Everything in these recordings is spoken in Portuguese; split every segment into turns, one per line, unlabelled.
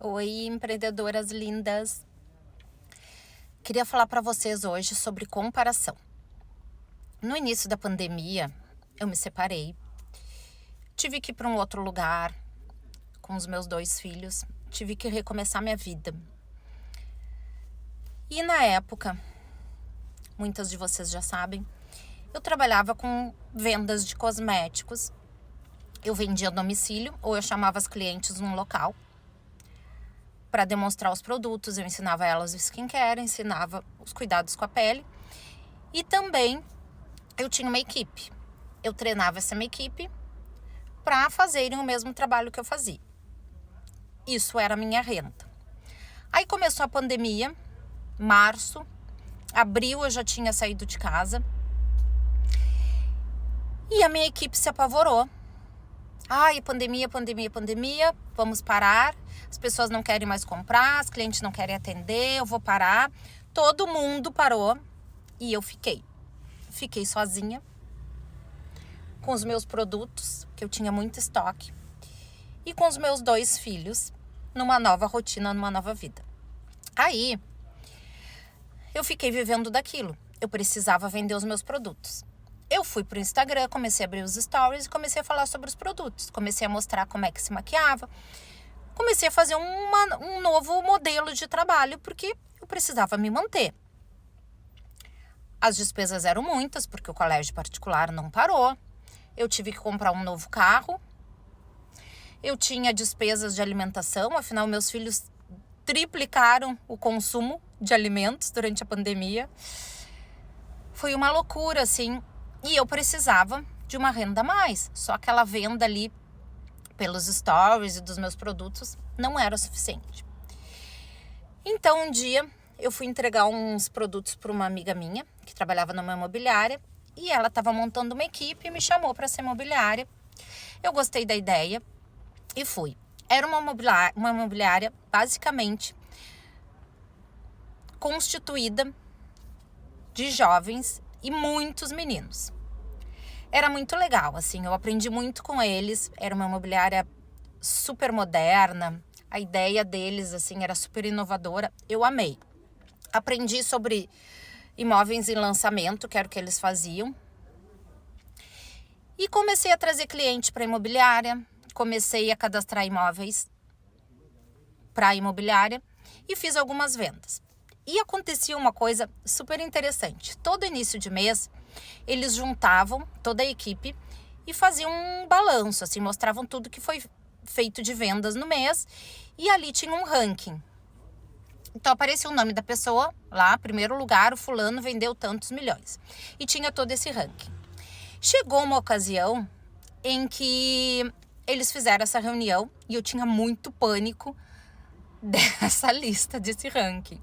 Oi, empreendedoras lindas. Queria falar para vocês hoje sobre comparação. No início da pandemia, eu me separei. Tive que ir para um outro lugar com os meus 2 filhos. Tive que recomeçar minha vida. E na época, muitas de vocês já sabem, eu trabalhava com vendas de cosméticos. Eu vendia a domicílio ou eu chamava as clientes num local para demonstrar os produtos. Eu ensinava elas o skincare, ensinava os cuidados com a pele. E também eu tinha uma equipe. Eu treinava essa minha equipe para fazerem o mesmo trabalho que eu fazia. Isso era a minha renda. Aí começou a pandemia, março, abril eu já tinha saído de casa. E a minha equipe se apavorou. Ai, pandemia, vamos parar. As pessoas não querem mais comprar, as clientes não querem atender, eu vou parar. Todo mundo parou e eu fiquei. Fiquei sozinha com os meus produtos, que eu tinha muito estoque, e com os meus 2 filhos, numa nova rotina, numa nova vida. Aí, eu fiquei vivendo daquilo. Eu precisava vender os meus produtos. Eu fui pro Instagram, comecei a abrir os stories e comecei a falar sobre os produtos. Comecei a mostrar como é que se maquiava. Comecei a fazer um novo modelo de trabalho, porque eu precisava me manter. As despesas eram muitas, porque o colégio particular não parou. Eu tive que comprar um novo carro. Eu tinha despesas de alimentação, afinal meus filhos triplicaram o consumo de alimentos durante a pandemia. Foi uma loucura, assim. E eu precisava de uma renda a mais. Só aquela venda ali pelos stories e dos meus produtos não era o suficiente. Então, um dia, eu fui entregar uns produtos para uma amiga minha, que trabalhava numa imobiliária, e ela estava montando uma equipe e me chamou para ser imobiliária. Eu gostei da ideia e fui. Era uma imobiliária basicamente constituída de jovens e muitos meninos. Era muito legal, assim, eu aprendi muito com eles. Era uma imobiliária super moderna, a ideia deles, assim, era super inovadora. Eu amei. Aprendi sobre imóveis em lançamento, que era o que eles faziam. E comecei a trazer cliente para a imobiliária, comecei a cadastrar imóveis para a imobiliária e fiz algumas vendas. E acontecia uma coisa super interessante. Todo início de mês, eles juntavam toda a equipe e faziam um balanço, assim, mostravam tudo que foi feito de vendas no mês, e ali tinha um ranking. Então aparecia o nome da pessoa lá, primeiro lugar, o fulano vendeu tantos milhões. E tinha todo esse ranking. Chegou uma ocasião em que eles fizeram essa reunião e eu tinha muito pânico dessa lista, desse ranking.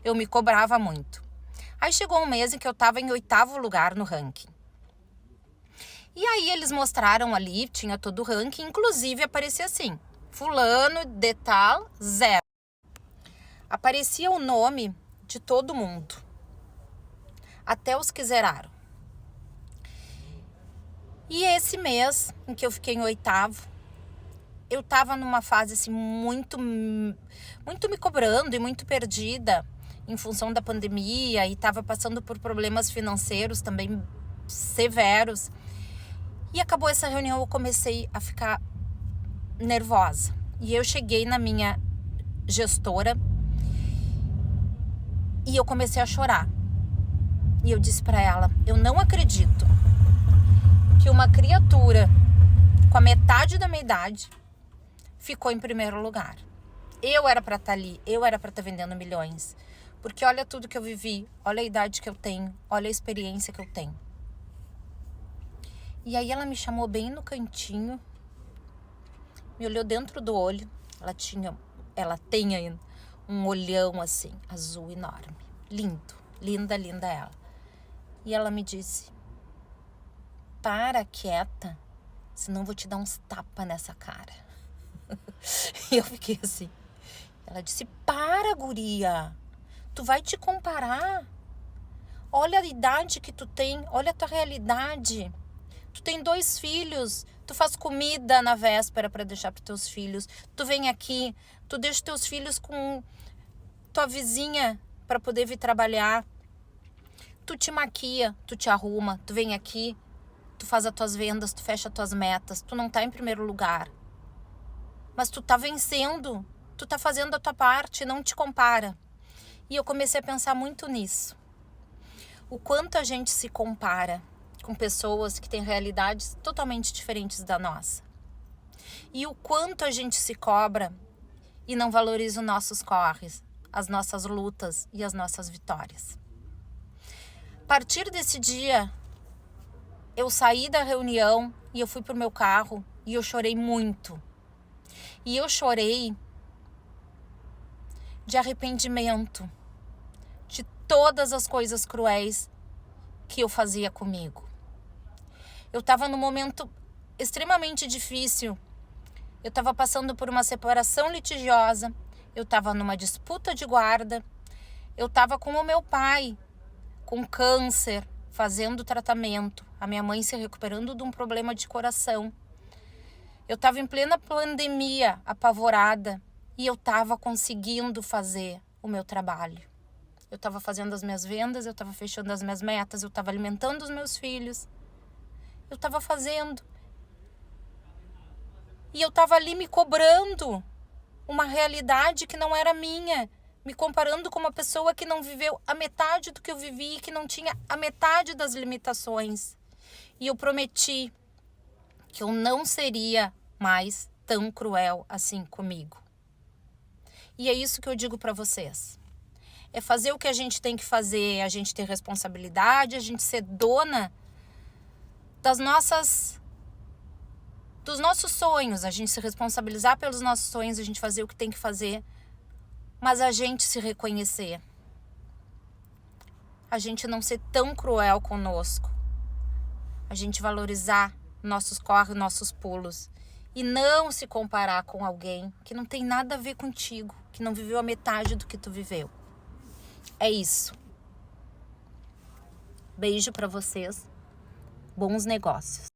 Eu me cobrava muito. Aí chegou um mês em que eu estava em 8º lugar no ranking. E aí eles mostraram ali, tinha todo o ranking, inclusive aparecia assim, fulano de tal, 0. Aparecia o nome de todo mundo, até os que zeraram. E esse mês em que eu fiquei em 8º, eu estava numa fase assim muito me cobrando e muito perdida em função da pandemia, e estava passando por problemas financeiros também severos. E acabou essa reunião, eu comecei a ficar nervosa. E eu cheguei na minha gestora e eu comecei a chorar. E eu disse para ela, eu não acredito que uma criatura com a metade da minha idade ficou em primeiro lugar. Eu era para estar ali, eu era para estar vendendo milhões. Porque olha tudo que eu vivi, olha a idade que eu tenho, olha a experiência que eu tenho. E aí ela me chamou bem no cantinho, me olhou dentro do olho. Ela tem ainda um olhão assim, azul enorme, lindo, linda ela. E ela me disse, para quieta, senão eu vou te dar uns tapas nessa cara. E eu fiquei assim. Ela disse, para, guria, tu vai te comparar? Olha a idade que tu tem, olha a tua realidade. Tu tem 2 filhos, tu faz comida na véspera para deixar para teus filhos. Tu vem aqui, tu deixa teus filhos com tua vizinha para poder vir trabalhar. Tu te maquia, tu te arruma, tu vem aqui, tu faz as tuas vendas, tu fecha as tuas metas. Tu não tá em primeiro lugar. Mas tu tá vencendo, tu tá fazendo a tua parte, não te compara. E eu comecei a pensar muito nisso. O quanto a gente se compara com pessoas que têm realidades totalmente diferentes da nossa. E o quanto a gente se cobra e não valoriza os nossos corres, as nossas lutas e as nossas vitórias. A partir desse dia, eu saí da reunião e eu fui pro meu carro e eu chorei muito. E eu chorei de arrependimento de todas as coisas cruéis que eu fazia comigo. Eu estava num momento extremamente difícil. Eu estava passando por uma separação litigiosa. Eu estava numa disputa de guarda. Eu estava com o meu pai, com câncer, fazendo tratamento. A minha mãe se recuperando de um problema de coração. Eu estava em plena pandemia, apavorada. E eu estava conseguindo fazer o meu trabalho. Eu estava fazendo as minhas vendas, eu estava fechando as minhas metas, eu estava alimentando os meus filhos. Eu estava fazendo. E eu estava ali me cobrando uma realidade que não era minha. Me comparando com uma pessoa que não viveu a metade do que eu vivi, que não tinha a metade das limitações. E eu prometi que eu não seria mais tão cruel assim comigo. E é isso que eu digo para vocês. É fazer o que a gente tem que fazer, a gente ter responsabilidade, a gente ser dona dos nossos sonhos, a gente se responsabilizar pelos nossos sonhos, a gente fazer o que tem que fazer, mas a gente se reconhecer. A gente não ser tão cruel conosco. A gente valorizar nossos corres, nossos pulos. E não se comparar com alguém que não tem nada a ver contigo, que não viveu a metade do que tu viveu. É isso. Beijo pra vocês. Bons negócios.